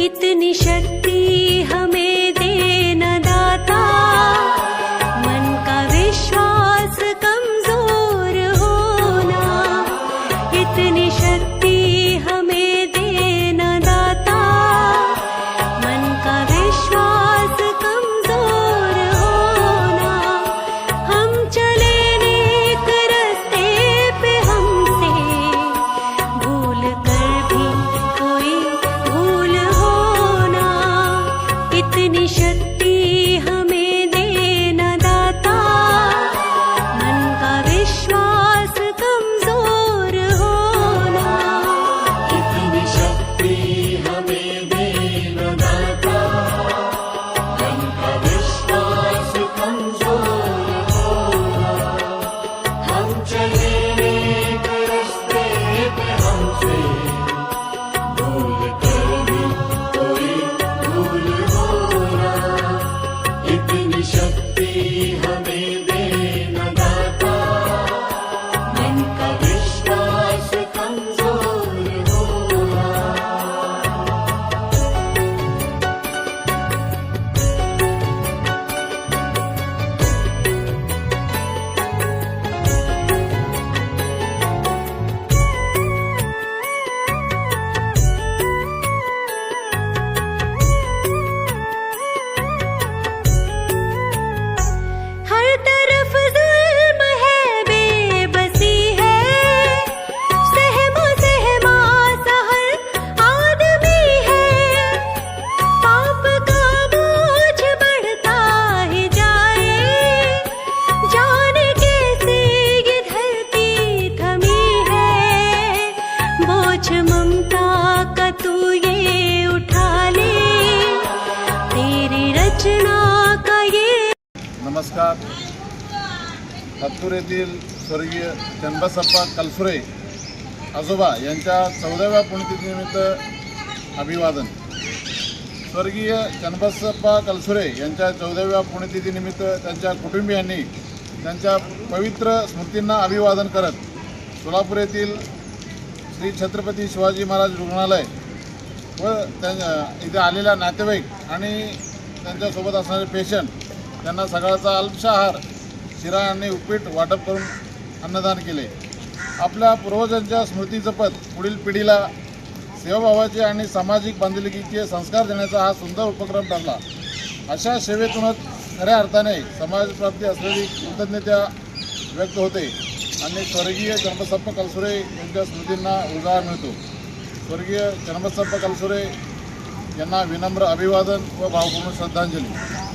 इतनी शक्ति हमें देना दाता, मन का विश्वास कमजोर होना। इतनी शक्ति हमें देना दाता, मन का विश्वास कमजोर होना। हम चले नेक रास्ते पे, हमसे भूल कर भी कोई भूल होना। इतनी शक्ति हमें देना दाता, मन का विश्वास कमजोर होना। इतनी शक्ति हमें देना दाता, मन का विश्वास कमजोर होना। हम चले नेक रास्ते पे, हमसे भूल कर भी कोई भूल होना। इतनी शक्ति हमें देना दाता, मन का विश्वास कमजोर होना। हर तरफ जुल्म है, बेबसी है, सहमा सहमा सा हर आदमी है। पाप का बोझ बढ़ता ही जाए, जाने कैसे ये धरती थमी है। बोझ ममता का तू ये उठा ले, तेरी रचना का ये। नमस्कार. हत्तूर येथील स्वर्गीय चन्नबसप्पा कलसुरे आजोबा यांच्या 14व्या पुण्यतिथीनिमित्त अभिवादन. स्वर्गीय चन्नबसप्पा कलसुरे यांच्या 14व्या पुण्यतिथीनिमित्त त्यांच्या कुटुंबियांनी त्यांच्या पवित्र स्मृतींना अभिवादन करत सोलापूर येथील श्री छत्रपती शिवाजी महाराज रुग्णालय व इथे आलेल्या नातेवाईक आणि त्यांच्यासोबत असणारे पेशंट त्यांना सकाळचा अल्पशा आहार, शिरा आणि उपीट वाटप करून अन्नदान केले. आपल्या पूर्वजांच्या स्मृती जपत पुढील पिढीला सेवाभावाचे आणि सामाजिक बांधिलकीचे संस्कार देण्याचा हा सुंदर उपक्रम ठरला. अशा सेवेतूनच खऱ्या अर्थाने समाजप्राप्ती असलेली कृतज्ञता व्यक्त होते आणि स्वर्गीय चन्नबसप्पा कलसुरे यांच्या स्मृतींना उजाळा मिळतो. स्वर्गीय चन्नबसप्पा कलसुरे यांना विनम्र अभिवादन व भावपूर्ण श्रद्धांजली.